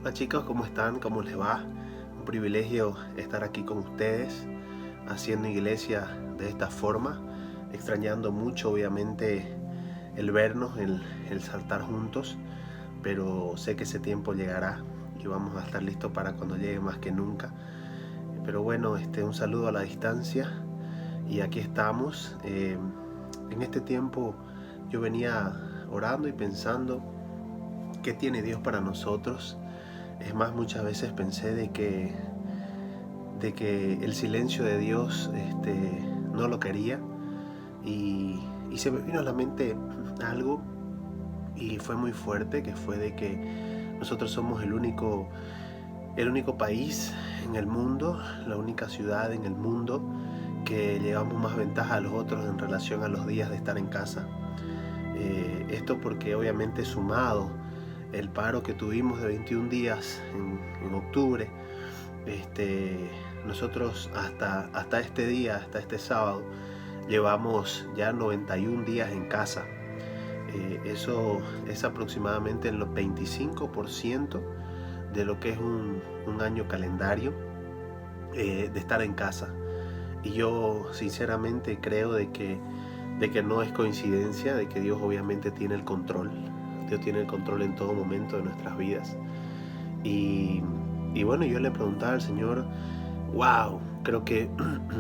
Hola chicos, ¿cómo están? ¿Cómo les va? Un privilegio estar aquí con ustedes, haciendo iglesia de esta forma, extrañando mucho obviamente el vernos, el saltar juntos, pero sé que ese tiempo llegará y vamos a estar listos para cuando llegue más que nunca. Pero bueno, un saludo a la distancia y aquí estamos. En este tiempo yo venía orando y pensando qué tiene Dios para nosotros. Es más, muchas veces pensé de que el silencio de Dios no lo quería y se me vino a la mente algo y fue muy fuerte, que fue de que nosotros somos el único país en el mundo, la única ciudad en el mundo que llevamos más ventaja a los otros en relación a los días de estar en casa. Esto porque obviamente sumado el paro que tuvimos de 21 días en octubre, nosotros hasta este día, hasta este sábado, llevamos ya 91 días en casa. Eso es aproximadamente el 25% de lo que es un año calendario de estar en casa. Y yo sinceramente creo de que no es coincidencia, de que Dios obviamente tiene el control. Dios tiene el control en todo momento de nuestras vidas. Y, y bueno, yo le preguntaba al Señor, wow, creo que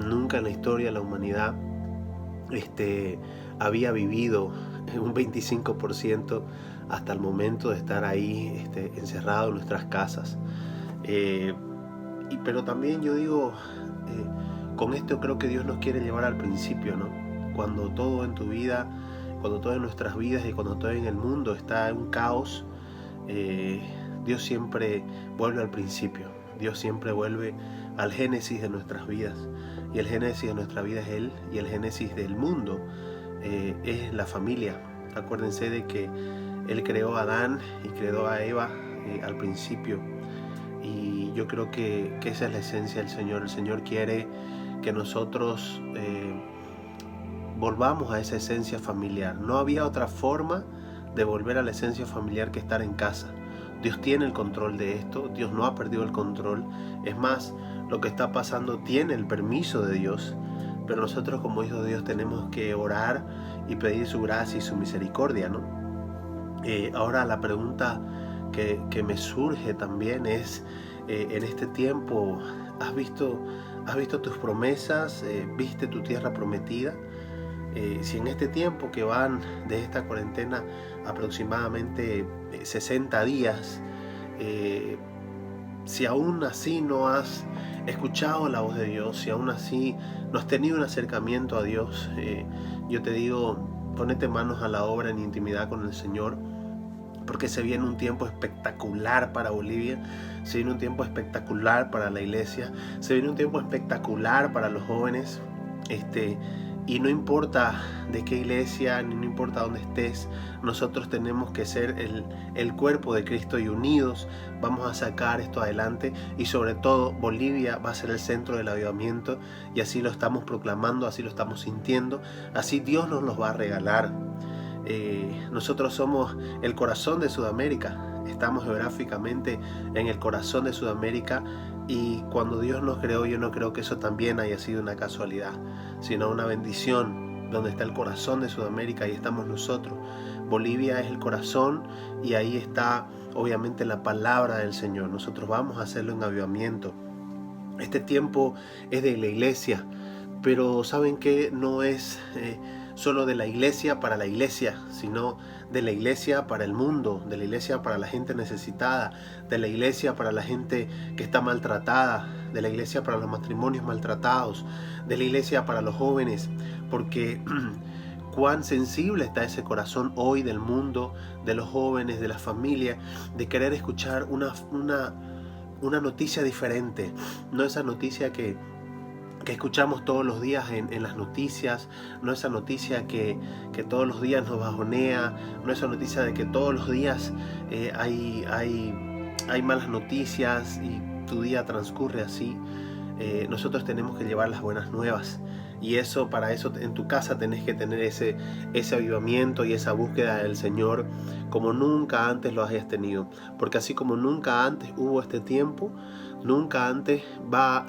nunca en la historia de la humanidad había vivido un 25% hasta el momento de estar ahí encerrado en nuestras casas. Eh, pero también yo digo, con esto creo que Dios nos quiere llevar al principio, ¿no? Cuando todo en tu vida, cuando todo en nuestras vidas y cuando todo en el mundo está en un caos, eh, Dios siempre vuelve al principio. Dios siempre vuelve al génesis de nuestras vidas. Y el génesis de nuestra vida es Él, y el génesis del mundo es la familia. Acuérdense de que Él creó a Adán y creó a Eva al principio. Y yo creo que esa es la esencia del Señor. El Señor quiere que nosotros volvamos a esa esencia familiar. No había otra forma de volver a la esencia familiar que estar en casa. Dios tiene el control de esto, Dios no ha perdido el control. Es más, lo que está pasando tiene el permiso de Dios, pero nosotros como hijos de Dios tenemos que orar y pedir su gracia y su misericordia, ¿no? Ahora la pregunta que me surge también es, en este tiempo, ¿has visto tus promesas? ¿Viste tu tierra prometida? Si en este tiempo que van de esta cuarentena aproximadamente 60 días, si aún así no has escuchado la voz de Dios, si aún así no has tenido un acercamiento a Dios, yo te digo, ponete manos a la obra en intimidad con el Señor, porque se viene un tiempo espectacular para Bolivia, se viene un tiempo espectacular para la iglesia, se viene un tiempo espectacular para los jóvenes, y no importa de qué iglesia, ni no importa dónde estés, nosotros tenemos que ser el cuerpo de Cristo y unidos vamos a sacar esto adelante, y sobre todo Bolivia va a ser el centro del avivamiento, y así lo estamos proclamando, así lo estamos sintiendo, así Dios nos los va a regalar. Nosotros somos el corazón de Sudamérica, estamos geográficamente en el corazón de Sudamérica, y cuando Dios nos creó, yo no creo que eso también haya sido una casualidad, sino una bendición. Donde está el corazón de Sudamérica, ahí estamos nosotros. Bolivia es el corazón y ahí está obviamente la palabra del Señor. Nosotros vamos a hacerlo en avivamiento. Este tiempo es de la iglesia, pero ¿saben qué? No es solo de la iglesia para la iglesia, sino de la iglesia para el mundo, de la iglesia para la gente necesitada, de la iglesia para la gente que está maltratada, de la iglesia para los matrimonios maltratados, de la iglesia para los jóvenes, porque cuán sensible está ese corazón hoy del mundo, de los jóvenes, de la familia, de querer escuchar una noticia diferente, no esa noticia que escuchamos todos los días en las noticias, no esa noticia que todos los días nos bajonea, no esa noticia de que todos los días hay malas noticias y tu día transcurre así. Nosotros tenemos que llevar las buenas nuevas, Y eso, para eso en tu casa tenés que tener ese avivamiento y esa búsqueda del Señor como nunca antes lo hayas tenido. Porque así como nunca antes hubo este tiempo, nunca antes va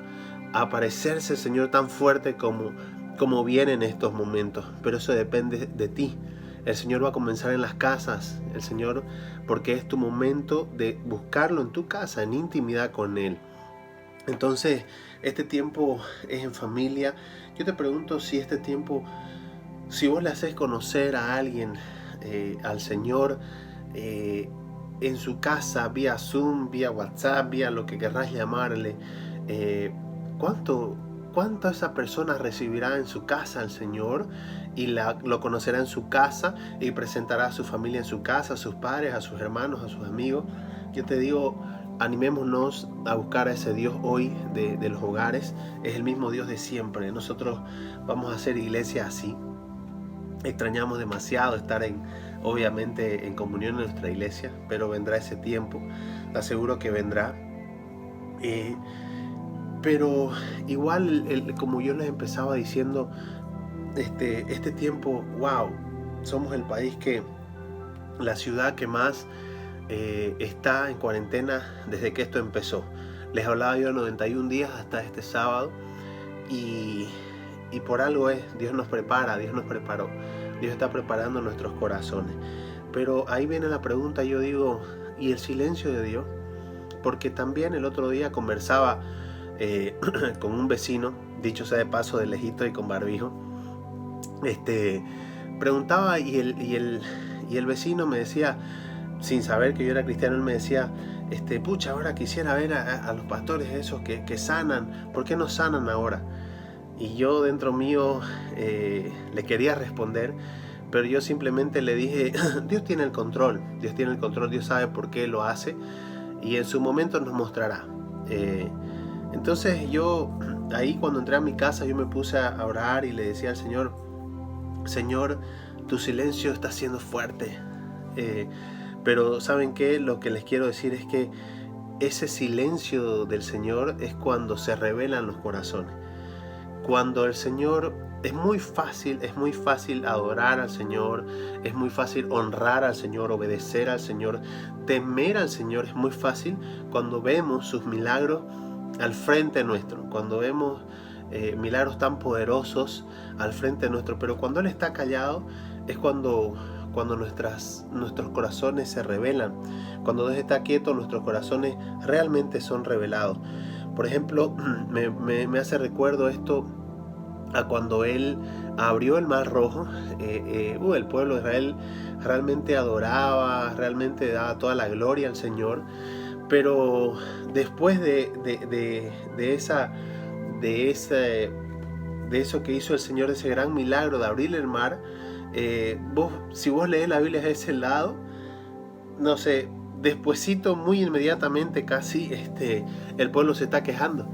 a aparecerse el Señor tan fuerte como viene en estos momentos. Pero eso depende de ti. El Señor va a comenzar en las casas, el Señor, porque es tu momento de buscarlo en tu casa, en intimidad con Él. Entonces, este tiempo es en familia. Yo te pregunto si este tiempo, si vos le haces conocer a alguien, al Señor, en su casa, vía Zoom, vía WhatsApp, vía lo que querrás llamarle, ¿cuánto esa persona recibirá en su casa al Señor y lo conocerá en su casa y presentará a su familia en su casa, a sus padres, a sus hermanos, a sus amigos? Yo te digo, animémonos a buscar a ese Dios hoy de los hogares. Es el mismo Dios de siempre. Nosotros vamos a hacer iglesia así. Extrañamos demasiado estar obviamente en comunión en nuestra iglesia, pero vendrá ese tiempo. Te aseguro que vendrá. Pero igual, como yo les empezaba diciendo, este tiempo, wow, somos el país la ciudad que más está en cuarentena desde que esto empezó. Les hablaba yo de 91 días hasta este sábado y por algo Dios nos prepara, Dios nos preparó, Dios está preparando nuestros corazones. Pero ahí viene la pregunta, yo digo, ¿y el silencio de Dios? Porque también el otro día conversaba con un vecino, dicho sea de paso, de lejito y con barbijo. Preguntaba y el vecino me decía, sin saber que yo era cristiano, él me decía, pucha, ahora quisiera ver a los pastores esos que sanan, ¿por qué no sanan ahora? Y yo dentro mío le quería responder, pero yo simplemente le dije, Dios tiene el control, Dios sabe por qué lo hace y en su momento nos mostrará. Entonces yo ahí cuando entré a mi casa yo me puse a orar y le decía al Señor, Señor, tu silencio está siendo fuerte. Pero ¿saben qué? Lo que les quiero decir es que ese silencio del Señor es cuando se revelan los corazones. Cuando el Señor, es muy fácil adorar al Señor, es muy fácil honrar al Señor, obedecer al Señor, temer al Señor, es muy fácil cuando vemos sus milagros al frente nuestro, cuando vemos milagros tan poderosos al frente nuestro. Pero cuando Él está callado es cuando nuestros corazones se revelan. Cuando Dios está quieto, nuestros corazones realmente son revelados. Por ejemplo, me hace recuerdo esto a cuando Él abrió el Mar Rojo. El pueblo de Israel realmente adoraba, realmente daba toda la gloria al Señor. Pero después de eso que hizo el Señor, ese gran milagro de abrir el mar, si vos lees la Biblia a ese lado, no sé, despuesito, muy inmediatamente casi, el pueblo se está quejando.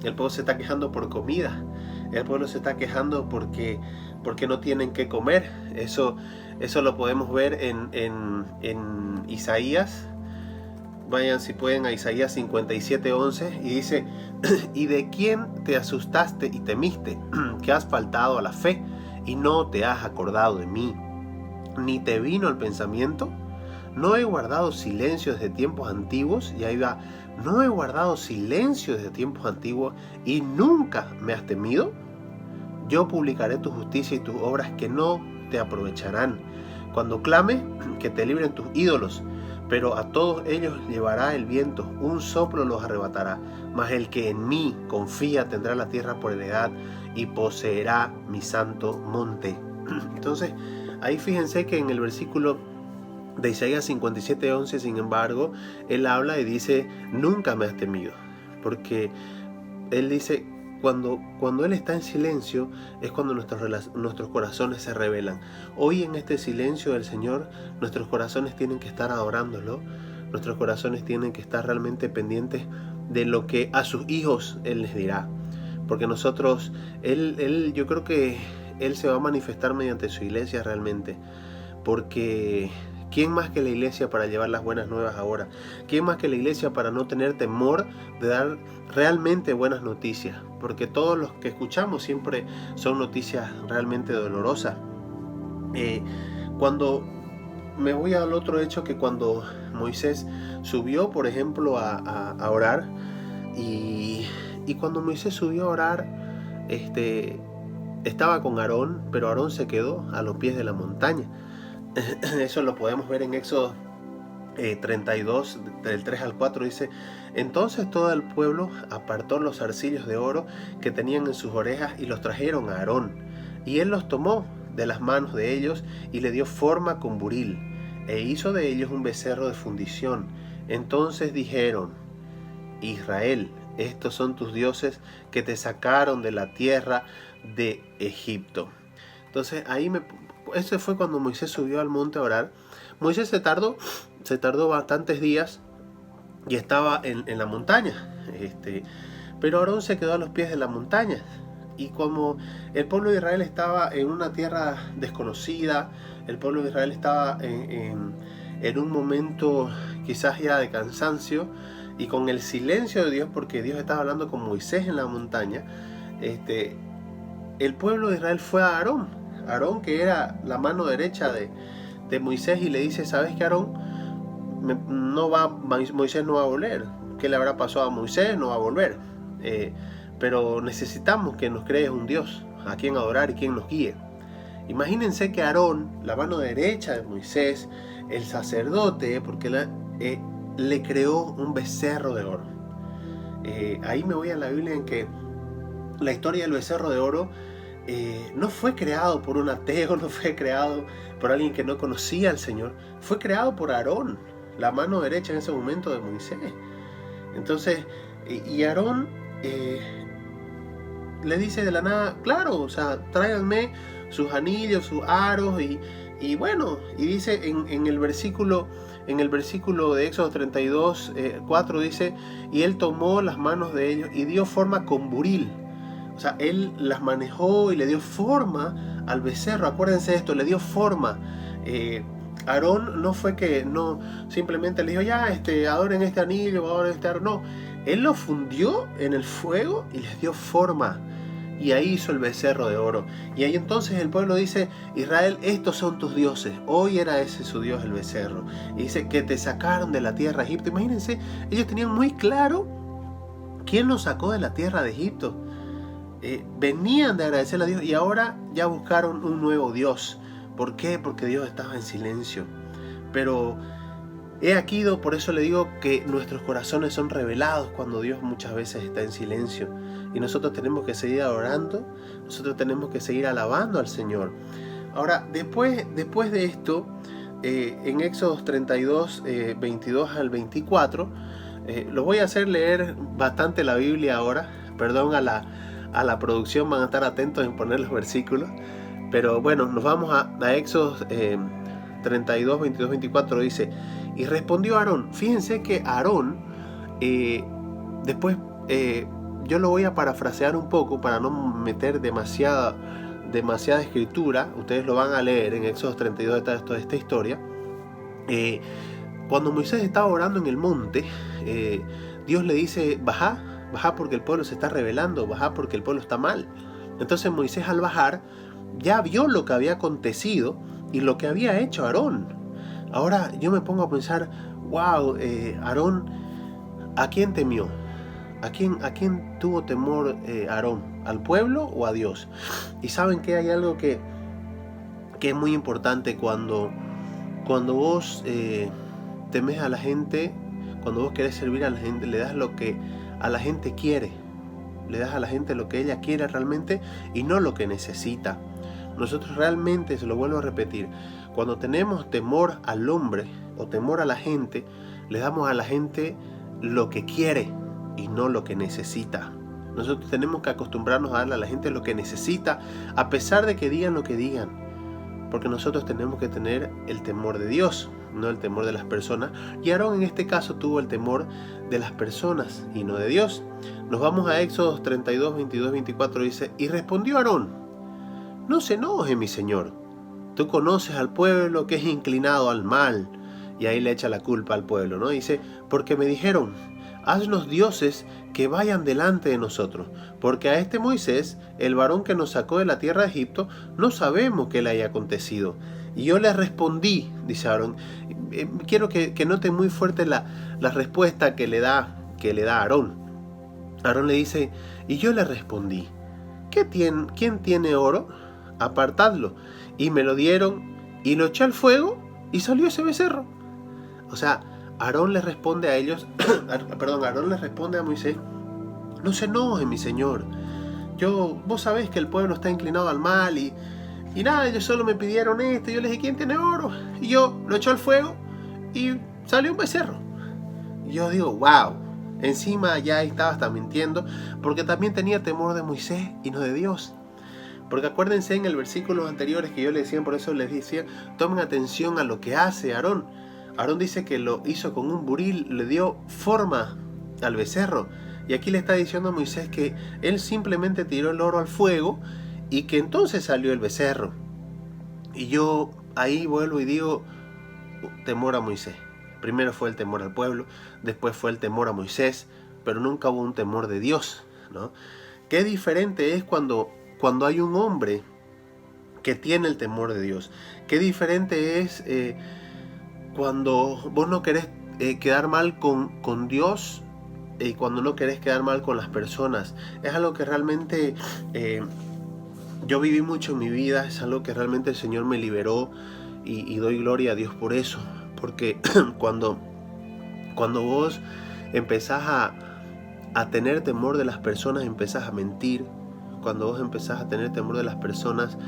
El pueblo se está quejando por comida. El pueblo se está quejando porque no tienen qué comer. Eso lo podemos ver en Isaías. Vayan si pueden a Isaías 57:11 y dice, ¿y de quién te asustaste y temiste? Que has faltado a la fe y no te has acordado de mí, ni te vino el pensamiento. No he guardado silencio desde tiempos antiguos, y ahí va, no he guardado silencio desde tiempos antiguos y nunca me has temido. Yo publicaré tu justicia y tus obras que no te aprovecharán. Cuando clame, que te libren tus ídolos, pero a todos ellos llevará el viento, un soplo los arrebatará. Mas el que en mí confía tendrá la tierra por heredad y poseerá mi santo monte. Entonces, ahí fíjense que en el versículo de Isaías 57:11, sin embargo, él habla y dice, nunca me has temido. Porque él dice, cuando Él está en silencio es cuando nuestros corazones se revelan. Hoy en este silencio del Señor, nuestros corazones tienen que estar adorándolo. Nuestros corazones tienen que estar realmente pendientes de lo que a sus hijos Él les dirá. Porque nosotros, yo creo que Él se va a manifestar mediante su iglesia realmente. Porque ¿Quién más que la iglesia para llevar las buenas nuevas ahora? ¿Quién más que la iglesia para no tener temor de dar realmente buenas noticias? Porque todos los que escuchamos siempre son noticias realmente dolorosas. Cuando me voy al otro hecho, que cuando Moisés subió, por ejemplo, a orar, y cuando Moisés subió a orar, estaba con Aarón, pero Aarón se quedó a los pies de la montaña. Eso lo podemos ver en Éxodo 32, del 3 al 4, dice: entonces todo el pueblo apartó los zarcillos de oro que tenían en sus orejas y los trajeron a Aarón, y él los tomó de las manos de ellos y le dio forma con buril, e hizo de ellos un becerro de fundición. Entonces dijeron: Israel, estos son tus dioses que te sacaron de la tierra de Egipto. Entonces ese fue cuando Moisés subió al monte a orar. Moisés se tardó bastantes días y estaba en la montaña, pero Aarón se quedó a los pies de la montaña. Y como el pueblo de Israel estaba en una tierra desconocida, el pueblo de Israel estaba en un momento quizás ya de cansancio, y con el silencio de Dios, porque Dios estaba hablando con Moisés en la montaña, el pueblo de Israel fue a Aarón, que era la mano derecha de Moisés, y le dice: ¿sabes qué, Aarón? Moisés no va a volver. ¿Qué le habrá pasado a Moisés? No va a volver. Pero necesitamos que nos crees un Dios a quien adorar y quien nos guíe. Imagínense que Aarón, la mano derecha de Moisés, el sacerdote, porque le creó un becerro de oro. Ahí me voy a la Biblia, en que la historia del becerro de oro no fue creado por un ateo, no fue creado por alguien que no conocía al Señor, fue creado por Aarón, la mano derecha en ese momento de Moisés. Entonces, y Aarón le dice de la nada: claro, o sea, tráiganme sus anillos, sus aros, y bueno, y dice en el versículo de Éxodo 32, 4, dice: y él tomó las manos de ellos y dio forma con buril. O sea, él las manejó y le dio forma al becerro. Acuérdense de esto, le dio forma. Aarón no fue que no simplemente le dijo: ya, adoren este anillo, adoren este aro. No, él lo fundió en el fuego y les dio forma. Y ahí hizo el becerro de oro. Y ahí entonces el pueblo dice: Israel, estos son tus dioses. Hoy era ese su Dios, el becerro. Y dice que te sacaron de la tierra de Egipto. Imagínense, ellos tenían muy claro quién los sacó de la tierra de Egipto. Venían de agradecerle a Dios, y ahora ya buscaron un nuevo Dios. ¿Por qué? Porque Dios estaba en silencio. Pero he aquí, por eso le digo que nuestros corazones son revelados cuando Dios muchas veces está en silencio. Y nosotros tenemos que seguir adorando, nosotros tenemos que seguir alabando al Señor. Ahora, después de esto, en Éxodo 32, 22 al 24, los voy a hacer leer bastante la Biblia ahora. Perdón a la producción, van a estar atentos en poner los versículos. Pero bueno, nos vamos a Éxodo 32, 22, 24, dice: y respondió Aarón. Fíjense que Aarón, después, yo lo voy a parafrasear un poco para no meter demasiada escritura. Ustedes lo van a leer en Éxodo 32, toda esta historia. Cuando Moisés estaba orando en el monte, Dios le dice: baja porque el pueblo se está rebelando, baja porque el pueblo está mal. Entonces Moisés, al bajar, ya vio lo que había acontecido y lo que había hecho Aarón. Ahora yo me pongo a pensar: wow, Aarón, ¿a quién temió? ¿A quién tuvo temor Aarón? ¿Al pueblo o a Dios? Y saben que hay algo que es muy importante cuando vos temes a la gente, cuando vos querés servir a la gente, le das lo que a la gente quiere, le das a la gente lo que ella quiere realmente y no lo que necesita. Nosotros realmente, se lo vuelvo a repetir, cuando tenemos temor al hombre o temor a la gente, le damos a la gente lo que quiere y no lo que necesita. Nosotros tenemos que acostumbrarnos a darle a la gente lo que necesita, a pesar de que digan lo que digan, porque nosotros tenemos que tener el temor de Dios, no el temor de las personas. Y Aarón en este caso tuvo el temor de las personas y no de Dios. Nos vamos a Éxodo 32, 22, 24, dice: y respondió Aarón: no se enoje mi señor, Tú conoces al pueblo que es inclinado al mal. Y ahí le echa la culpa al pueblo, ¿no? Dice, porque me dijeron, haznos dioses que vayan delante de nosotros, porque a este Moisés, el varón que nos sacó de la tierra de Egipto, no sabemos qué le haya acontecido. Y yo le respondí, dice Aarón, quiero que noten muy fuerte la respuesta que le da Aarón. Aarón le dice, y yo le respondí, ¿quién tiene oro? Apartadlo. Y me lo dieron, y lo eché al fuego, y salió ese becerro. O sea, Aarón le responde a ellos, Aarón le responde a Moisés, no se enoje, mi señor. Vos sabés que el pueblo está inclinado al mal y nada, ellos solo me pidieron esto. Yo les dije, ¿quién tiene oro? Y yo lo eché al fuego y salió un becerro. Y yo digo, wow. Encima ya estaba hasta mintiendo, porque también tenía temor de Moisés y no de Dios. Porque acuérdense en el versículos anteriores que yo les decía, por eso les decía, tomen atención a lo que hace Aarón. Aarón dice que lo hizo con un buril, le dio forma al becerro. Y aquí le está diciendo a Moisés que él simplemente tiró el oro al fuego y que entonces salió el becerro. Y yo ahí vuelvo y digo, temor a Moisés. Primero fue el temor al pueblo, después fue el temor a Moisés, pero nunca hubo un temor de Dios, ¿no? Qué diferente es cuando hay un hombre que tiene el temor de Dios. Qué diferente es cuando vos no querés quedar mal con Dios y cuando no querés quedar mal con las personas. Es algo que realmente yo viví mucho en mi vida, es algo que realmente el Señor me liberó y doy gloria a Dios por eso. Porque cuando vos empezás a tener temor de las personas, empezás a mentir. Cuando vos empezás a tener temor de las personas,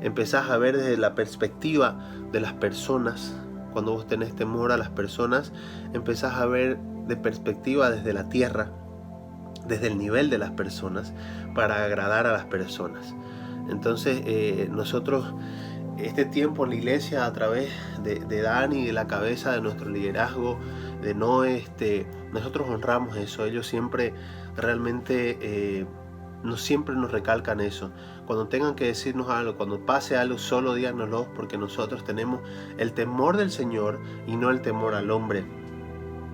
empezás a ver desde la perspectiva de las personas. Cuando vos tenés temor a las personas, empezás a ver de perspectiva desde la tierra, desde el nivel de las personas, para agradar a las personas. Entonces nosotros, este tiempo en la iglesia, a través de Dani, de la cabeza de nuestro liderazgo, de Noé, nosotros honramos eso. Ellos siempre realmente siempre nos recalcan eso. Cuando tengan que decirnos algo, cuando pase algo, solo díganoslo, porque nosotros tenemos el temor del Señor y no el temor al hombre.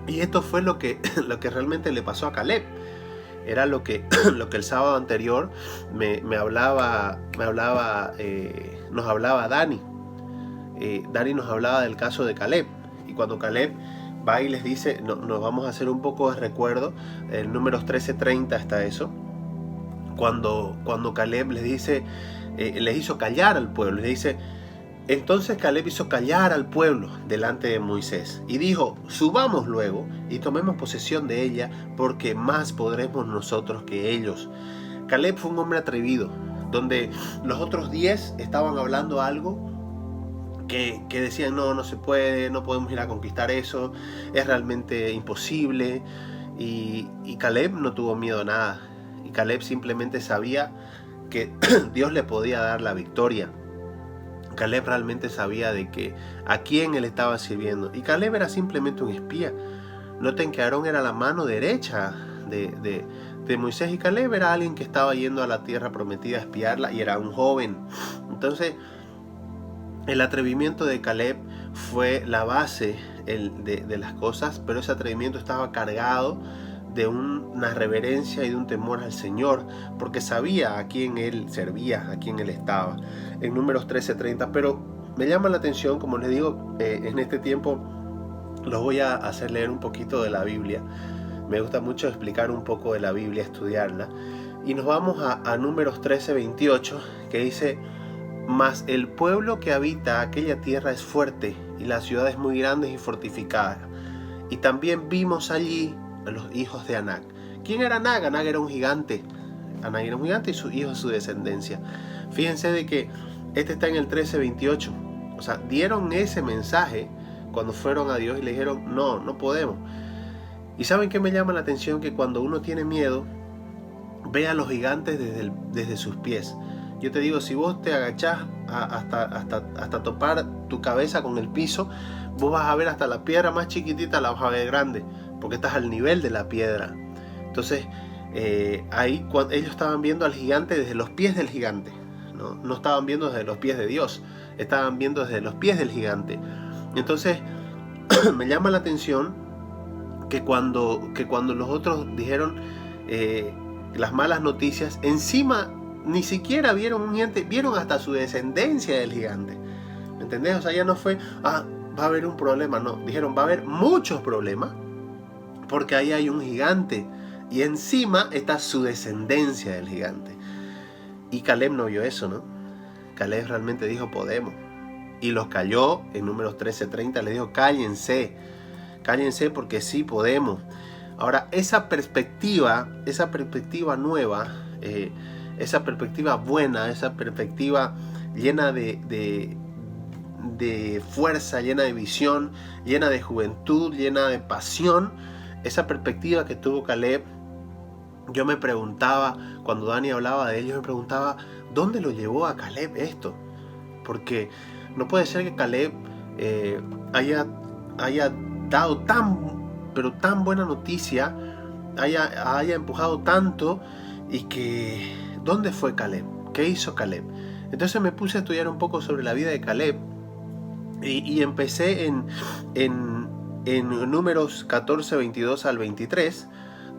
Y esto fue lo que realmente le pasó a Caleb. Era lo que el sábado anterior nos hablaba Dani. Dani nos hablaba del caso de Caleb. Y cuando Caleb va y les dice, nos vamos a hacer un poco de recuerdo, en Números 13:30 está eso. Cuando Caleb les dice, les hizo callar al pueblo, les dice, entonces Caleb hizo callar al pueblo delante de Moisés y dijo, subamos luego y tomemos posesión de ella, porque más podremos nosotros que ellos. Caleb fue un hombre atrevido, donde los otros 10 estaban hablando algo que decían, no se puede, no podemos ir a conquistar eso, es realmente imposible. Y Caleb no tuvo miedo a nada. Y Caleb simplemente sabía que Dios le podía dar la victoria. Caleb realmente sabía de que a quién él estaba sirviendo. Y Caleb era simplemente un espía. Noten que Aarón era la mano derecha de Moisés, y Caleb era alguien que estaba yendo a la tierra prometida a espiarla y era un joven. Entonces, el atrevimiento de Caleb fue la base de las cosas, pero ese atrevimiento estaba cargado de una reverencia y de un temor al Señor, porque sabía a quién él servía, a quién él estaba. En Números 13:30, pero me llama la atención, como les digo, en este tiempo los voy a hacer leer un poquito de la Biblia. Me gusta mucho explicar un poco de la Biblia, estudiarla. Y nos vamos a Números 13:28, que dice, mas el pueblo que habita aquella tierra es fuerte, y las ciudades muy grandes y fortificadas. Y también vimos allí a los hijos de Anac. ¿Quién era Anac? Anac era un gigante. Anac era un gigante y sus hijos, su descendencia. Fíjense de que este está en el 13:28. O sea, dieron ese mensaje cuando fueron a Dios y le dijeron, no podemos. Y ¿saben qué me llama la atención? Que cuando uno tiene miedo, ve a los gigantes desde sus pies. Yo te digo, si vos te agachás hasta topar tu cabeza con el piso, vos vas a ver hasta la piedra más chiquitita, la vas a ver grande, porque estás al nivel de la piedra. Entonces, ahí ellos estaban viendo al gigante desde los pies del gigante, no estaban viendo desde los pies de Dios. estaban viendo desde los pies del gigante. Entonces me llama la atención que cuando los otros dijeron las malas noticias, encima ni siquiera vieron un gigante, vieron hasta su descendencia del gigante. ¿Me entendés? O sea, ya no fue, va a haber un problema, no. Dijeron, va a haber muchos problemas porque ahí hay un gigante y encima está su descendencia del gigante. Y Caleb no vio eso, ¿no? Caleb realmente dijo, podemos. Y los calló. En Números 13:30 le dijo, cállense porque sí podemos. Ahora, esa perspectiva nueva, esa perspectiva buena, esa perspectiva llena de fuerza, llena de visión, llena de juventud, llena de pasión, esa perspectiva que tuvo Caleb, yo me preguntaba, cuando Dani hablaba de él, yo me preguntaba, ¿dónde lo llevó a Caleb esto? Porque no puede ser que Caleb haya dado tan buena noticia, haya empujado tanto, y que ¿dónde fue Caleb? ¿Qué hizo Caleb? Entonces me puse a estudiar un poco sobre la vida de Caleb y empecé en Números 14, 22 al 23,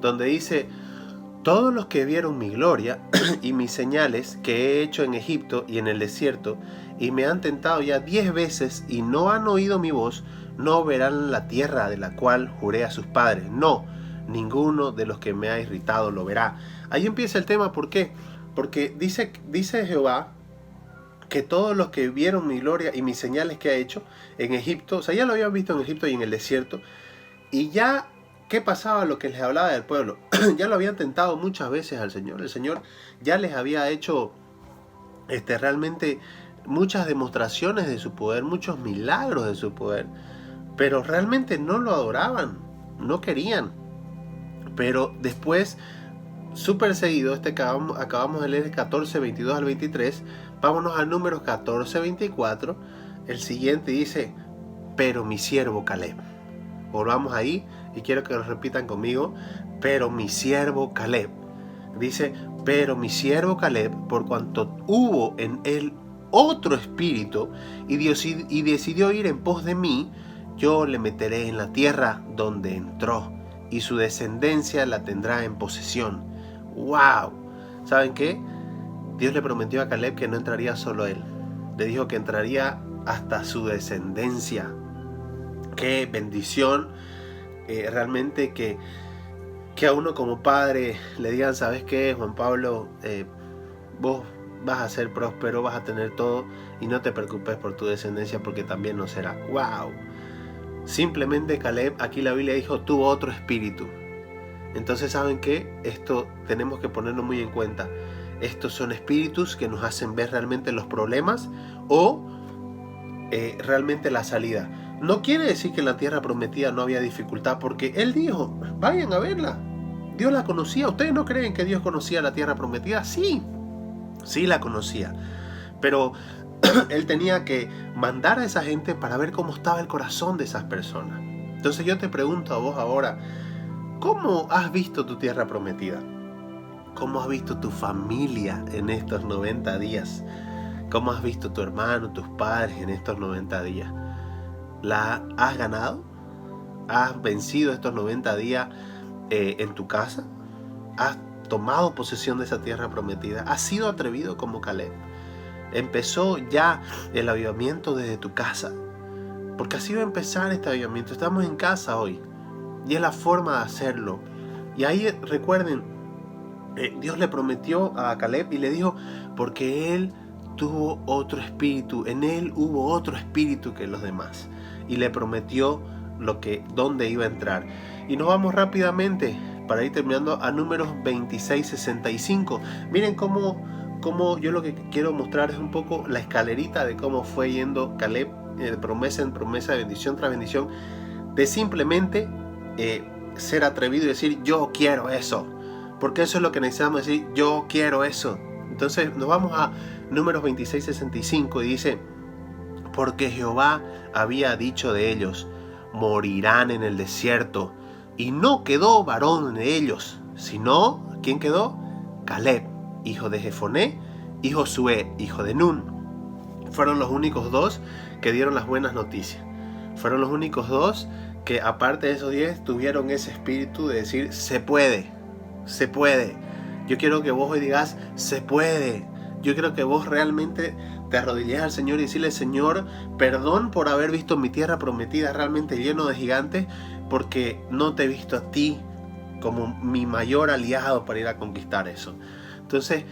donde dice, todos los que vieron mi gloria y mis señales que he hecho en Egipto y en el desierto, y me han tentado ya 10 veces y no han oído mi voz, no verán la tierra de la cual juré a sus padres. No, ninguno de los que me ha irritado lo verá. Ahí empieza el tema. ¿Por qué? Porque dice Jehová que todos los que vieron mi gloria y mis señales que ha hecho en Egipto, o sea, ya lo habían visto en Egipto y en el desierto, y ya, ¿qué pasaba? Lo que les hablaba del pueblo, ya lo habían tentado muchas veces al Señor. El Señor ya les había hecho realmente muchas demostraciones de su poder, muchos milagros de su poder, pero realmente no lo adoraban, no querían. Pero después, súper seguido, acabamos de leer 14, 22 al 23, vámonos a Números 14, 24, el siguiente dice, pero mi siervo Caleb. Volvamos ahí y quiero que lo repitan conmigo, pero mi siervo Caleb. Dice, pero mi siervo Caleb, por cuanto hubo en él otro espíritu y decidió ir en pos de mí, yo le meteré en la tierra donde entró y su descendencia la tendrá en posesión. ¡Wow! ¿Saben qué? Dios le prometió a Caleb que no entraría solo él. Le dijo que entraría hasta su descendencia. ¡Qué bendición! Realmente que a uno como padre le digan, ¿sabes qué, Juan Pablo? Vos vas a ser próspero, vas a tener todo y no te preocupes por tu descendencia porque también no será. ¡Wow! Simplemente Caleb, aquí la Biblia dijo, tuvo otro espíritu. Entonces, ¿saben qué? Esto tenemos que ponerlo muy en cuenta. Estos son espíritus que nos hacen ver realmente los problemas o realmente la salida. No quiere decir que en la tierra prometida no había dificultad, porque él dijo, vayan a verla. Dios la conocía. ¿Ustedes no creen que Dios conocía la tierra prometida? Sí, sí la conocía. Pero él tenía que mandar a esa gente para ver cómo estaba el corazón de esas personas. Entonces yo te pregunto a vos ahora, ¿cómo has visto tu tierra prometida? ¿Cómo has visto tu familia en estos 90 días? ¿Cómo has visto tu hermano, tus padres en estos 90 días? ¿La has ganado? ¿Has vencido estos 90 días en tu casa? ¿Has tomado posesión de esa tierra prometida? ¿Has sido atrevido como Caleb? ¿Empezó ya el avivamiento desde tu casa? Porque así va a empezar este avivamiento. Estamos en casa hoy y es la forma de hacerlo. Y ahí recuerden, Dios le prometió a Caleb y le dijo, porque él tuvo otro espíritu, en él hubo otro espíritu que los demás, y le prometió dónde iba a entrar. Y nos vamos rápidamente para ir terminando a Números 26, 65. Miren cómo yo lo que quiero mostrar es un poco la escalerita de cómo fue yendo Caleb de promesa en promesa, de bendición tras bendición, de simplemente ser atrevido y decir, yo quiero eso. Porque eso es lo que necesitamos decir, yo quiero eso. Entonces nos vamos a Números 26, 65 y dice, porque Jehová había dicho de ellos, morirán en el desierto, y no quedó varón de ellos, sino, ¿quién quedó? Caleb, hijo de Jefoné, y Josué, hijo de Nun. Fueron los únicos 2 que dieron las buenas noticias. Fueron los únicos 2 que, aparte de esos 10, tuvieron ese espíritu de decir, se puede, se puede. Yo quiero que vos hoy digas, se puede. Yo quiero que vos realmente te arrodilles al Señor y decirle, Señor, perdón por haber visto mi tierra prometida realmente lleno de gigantes, porque no te he visto a ti como mi mayor aliado para ir a conquistar eso. Entonces,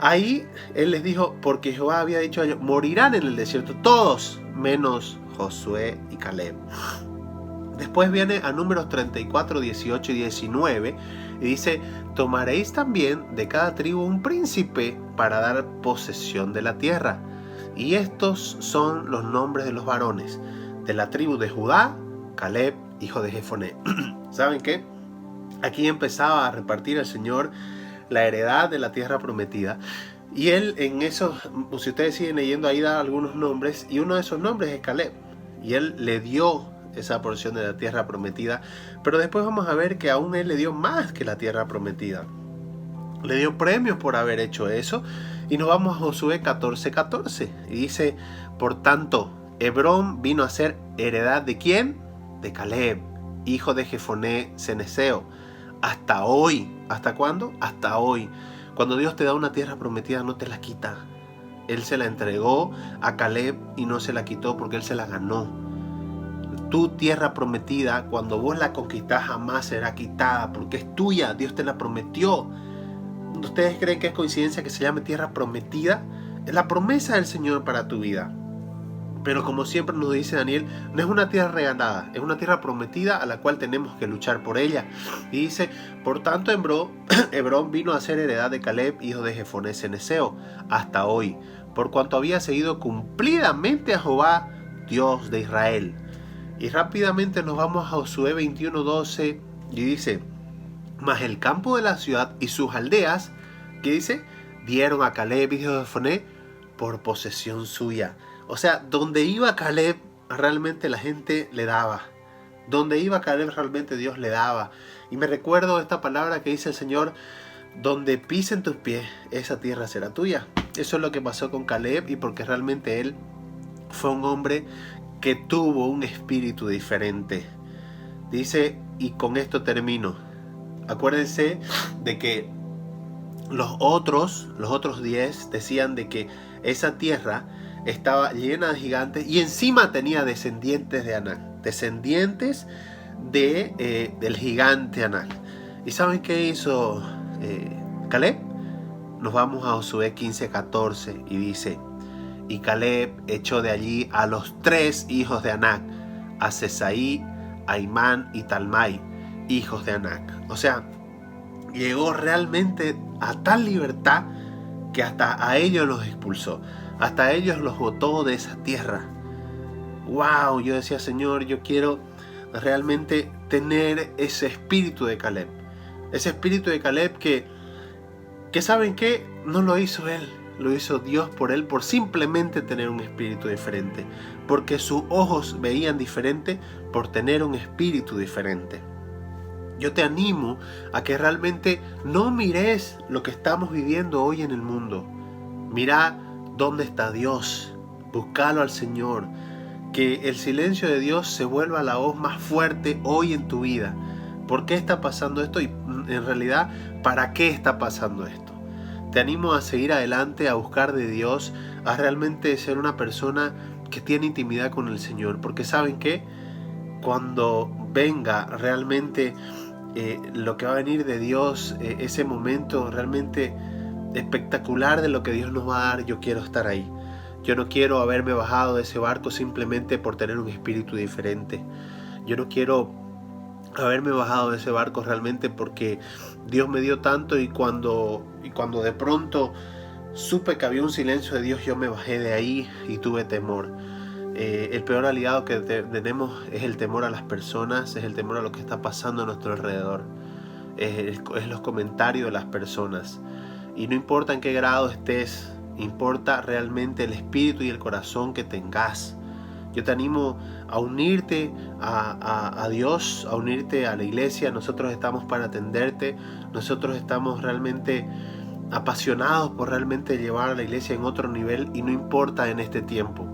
ahí Él les dijo, porque Jehová había dicho a ellos, morirán en el desierto, todos, menos Josué y Caleb. Después viene a Números 34, 18 y 19 y dice, tomaréis también de cada tribu un príncipe para dar posesión de la tierra. Y estos son los nombres de los varones. De la tribu de Judá, Caleb, hijo de Jefoné. ¿Saben qué? Aquí empezaba a repartir el Señor la heredad de la tierra prometida. Y Él en esos, si ustedes siguen leyendo ahí, da algunos nombres. Y uno de esos nombres es Caleb. Y Él le dio esa porción de la tierra prometida, pero después vamos a ver que aún Él le dio más que la tierra prometida, le dio premios por haber hecho eso. Y nos vamos a Josué 14:14 y dice, por tanto, Hebrón vino a ser heredad ¿de quién? De Caleb, hijo de Jefoné Ceneseo, hasta hoy. ¿Hasta cuándo? Hasta hoy. Cuando Dios te da una tierra prometida, no te la quita. Él se la entregó a Caleb y no se la quitó porque Él se la ganó. Tu tierra prometida, cuando vos la conquistás, jamás será quitada porque es tuya. Dios te la prometió. ¿Ustedes creen que es coincidencia que se llame tierra prometida? Es la promesa del Señor para tu vida. Pero como siempre nos dice Daniel, no es una tierra regalada, es una tierra prometida a la cual tenemos que luchar por ella. Y dice, por tanto Hebrón vino a ser heredad de Caleb, hijo de Jefoné Ceneseo, hasta hoy, por cuanto había seguido cumplidamente a Jehová, Dios de Israel. Y rápidamente nos vamos a Josué 21:12 y dice, mas el campo de la ciudad y sus aldeas, ¿qué dice? Dieron a Caleb, hijo de Jefoné, por posesión suya. O sea, donde iba Caleb, realmente la gente le daba. Donde iba Caleb, realmente Dios le daba. Y me recuerdo esta palabra que dice el Señor, donde pisen tus pies, esa tierra será tuya. Eso es lo que pasó con Caleb, y porque realmente él fue un hombre que tuvo un espíritu diferente. Dice, y con esto termino. Acuérdense de que los otros 10 decían de que esa tierra estaba llena de gigantes y encima tenía descendientes de Anak, descendientes del gigante Anak. ¿Y saben qué hizo Caleb? Nos vamos a Josué 15:14 y dice, y Caleb echó de allí a los 3 hijos de Anak, a Sesaí, a Imán y Talmai, hijos de Anak. O sea, llegó realmente a tal libertad que hasta a ellos los expulsó, hasta a ellos los botó de esa tierra. ¡Wow! Yo decía, Señor, yo quiero realmente tener ese espíritu de Caleb. Ese espíritu de Caleb que ¿saben qué? No lo hizo él, lo hizo Dios por él, por simplemente tener un espíritu diferente. Porque sus ojos veían diferente por tener un espíritu diferente. Yo te animo a que realmente no mires lo que estamos viviendo hoy en el mundo. Mira dónde está Dios. Búscalo al Señor. Que el silencio de Dios se vuelva la voz más fuerte hoy en tu vida. ¿Por qué está pasando esto? Y en realidad, ¿para qué está pasando esto? Te animo a seguir adelante, a buscar de Dios, a realmente ser una persona que tiene intimidad con el Señor. Porque ¿saben qué? Cuando venga realmente lo que va a venir de Dios, ese momento realmente espectacular de lo que Dios nos va a dar, yo quiero estar ahí. Yo no quiero haberme bajado de ese barco simplemente por tener un espíritu diferente. Yo no quiero haberme bajado de ese barco realmente porque Dios me dio tanto y cuando de pronto supe que había un silencio de Dios, yo me bajé de ahí y tuve temor. El peor aliado que tenemos es el temor a las personas, es el temor a lo que está pasando a nuestro alrededor, es los comentarios de las personas. Y no importa en qué grado estés, importa realmente el espíritu y el corazón que tengas. Yo te animo a unirte a Dios, a unirte a la iglesia. Nosotros estamos para atenderte, nosotros estamos realmente apasionados por realmente llevar a la iglesia en otro nivel, y no importa en este tiempo.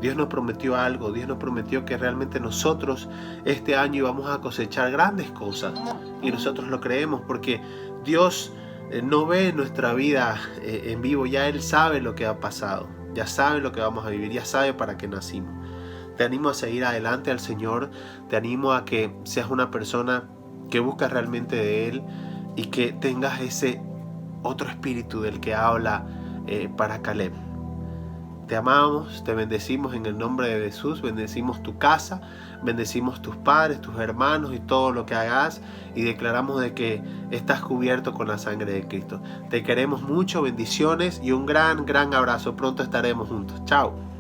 Dios nos prometió algo, Dios nos prometió que realmente nosotros este año íbamos a cosechar grandes cosas, y nosotros lo creemos porque Dios no ve nuestra vida en vivo, ya Él sabe lo que ha pasado, ya sabe lo que vamos a vivir, ya sabe para qué nacimos. Te animo a seguir adelante al Señor, te animo a que seas una persona que busca realmente de Él y que tengas ese otro espíritu del que habla para Caleb. Te amamos, te bendecimos en el nombre de Jesús, bendecimos tu casa, bendecimos tus padres, tus hermanos y todo lo que hagas, y declaramos de que estás cubierto con la sangre de Cristo. Te queremos mucho, bendiciones y un gran abrazo. Pronto estaremos juntos. Chao.